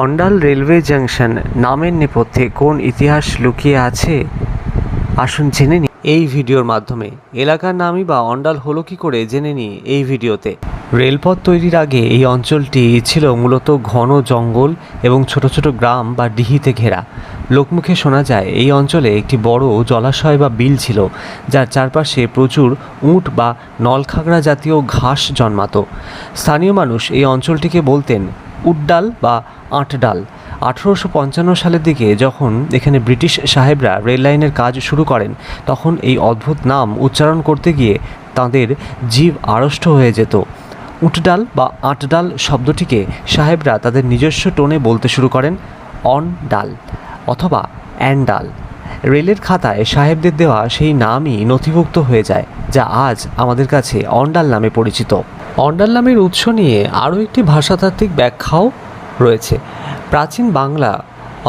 Andal railway junction নামের নেপথ্যে কোন ইতিহাস লুকিয়ে আছে আসুন জেনে নিই এই ভিডিওর মাধ্যমে। এলাকার নামই বা অন্ডাল হলো কী করে জেনে নিই এই ভিডিওতে। রেলপথ তৈরির আগে এই অঞ্চলটি ছিল মূলত ঘন জঙ্গল এবং ছোট ছোট গ্রাম বা ডিহিতে ঘেরা। লোকমুখে শোনা যায় এই অঞ্চলে একটি বড় জলাশয় বা বিল ছিল, যার চারপাশে প্রচুর উট বা নলখাগড়া জাতীয় ঘাস জন্মাতো। স্থানীয় মানুষ এই অঞ্চলটিকে বলতেন উড্ডাল বা আটডাল। 1855 সালের দিকে যখন এখানে ব্রিটিশ সাহেবরা রেল লাইনের কাজ শুরু করেন, তখন এই অদ্ভুত নাম উচ্চারণ করতে গিয়ে তাঁদের জিভ আড়ষ্ট হয়ে যেত। উটডাল বা আটডাল শব্দটিকে সাহেবরা তাদের নিজস্ব টোনে বলতে শুরু করেন অন ডাল অথবা অ্যান্ডাল। রেলের খাতায় সাহেবদের দেওয়া সেই নামই নথিভুক্ত হয়ে যায়, যা আজ আমাদের কাছে অন্ডাল নামে পরিচিত। অন্ডাল নামের উৎস নিয়ে আরও একটি ভাষাতাত্ত্বিক ব্যাখ্যাও রয়েছে। প্রাচীন বাংলা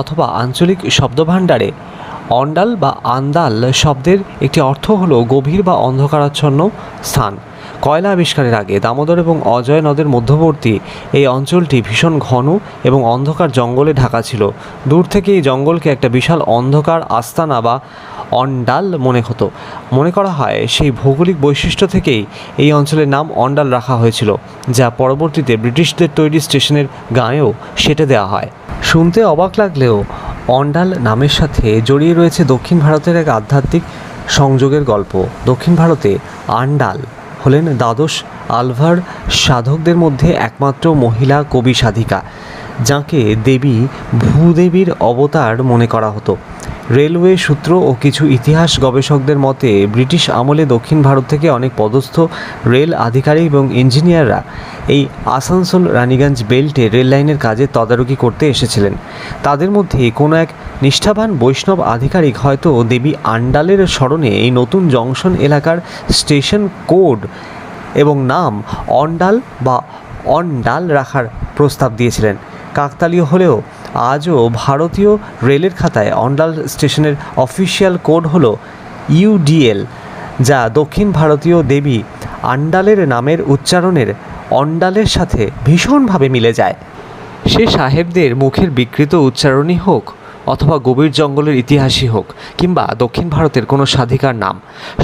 অথবা আঞ্চলিক শব্দভাণ্ডারে অন্ডাল বা আন্দাল শব্দের একটি অর্থ হলো গভীর বা অন্ধকারাচ্ছন্ন স্থান। কয়লা আবিষ্কারের আগে দামোদর এবং অজয় নদের মধ্যবর্তী এই অঞ্চলটি ভীষণ ঘন এবং অন্ধকার জঙ্গলে ঢাকা ছিল। দূর থেকে এই জঙ্গলকে একটা বিশাল অন্ধকার আস্তানা বা অন্ডাল মনে করা হয়। সেই ভৌগোলিক বৈশিষ্ট্য থেকেই এই অঞ্চলের নাম অন্ডাল রাখা হয়েছিল, যা পরবর্তীতে ব্রিটিশদের তৈরি স্টেশনের গায়েও সেঁটে দেওয়া হয়। শুনতে অবাক লাগলেও অন্ডাল নামের সাথে জড়িয়ে রয়েছে দক্ষিণ ভারতের এক আধ্যাত্মিক সংযোগের গল্প। দক্ষিণ ভারতে আন্ডাল হলেন দ্বাদশ আলভার সাধকদের মধ্যে একমাত্র মহিলা কবি সাধিকা, যাকে দেবী ভূদেবীর অবতার মনে করা হতো। রেলওয়ে সূত্র ও কিছু ইতিহাস গবেষকদের মতে ব্রিটিশ আমলে দক্ষিণ ভারত থেকে অনেক পদস্থ রেল আধিকারিক এবং ইঞ্জিনিয়াররা এই আসানসোল রানীগঞ্জ বেল্টে রেল লাইনের কাজে তদারকি করতে এসেছিলেন। তাদের মধ্যে কোনো এক নিষ্ঠাবান বৈষ্ণব আধিকারিক হয়তো দেবী আন্ডালের স্মরণে এই নতুন জংশন এলাকার স্টেশন কোড এবং নাম অন্ডাল বা অন্ডাল রাখার প্রস্তাব দিয়েছিলেন। কাকতালীয় হলেও আজও ভারতীয় রেলের খাতায় অন্ডাল স্টেশনের অফিসিয়াল কোড হলো ইউডিএল, যা দক্ষিণ ভারতীয় দেবী আন্ডালের নামের উচ্চারণের অন্ডালের সাথে ভীষণভাবে মিলে যায়। সে সাহেবদের মুখের বিকৃত উচ্চারণই হোক অথবা গভীর জঙ্গলের ইতিহাসই হোক কিংবা দক্ষিণ ভারতের কোনো সাধিকার নাম,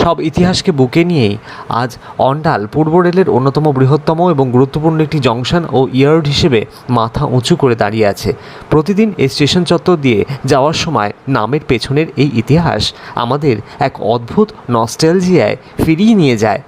সব ইতিহাসকে বুকে নিয়েই আজ অন্ডাল পূর্ব রেলের অন্যতম বৃহত্তম এবং গুরুত্বপূর্ণ একটি জংশন ও ইয়ার্ড হিসেবে মাথা উঁচু করে দাঁড়িয়ে আছে। প্রতিদিন এই স্টেশন চত্বর দিয়ে যাওয়ার সময় নামের পেছনের এই ইতিহাস আমাদের এক অদ্ভুত নস্টালজিয়ায় ফিরিয়ে নিয়ে যায়।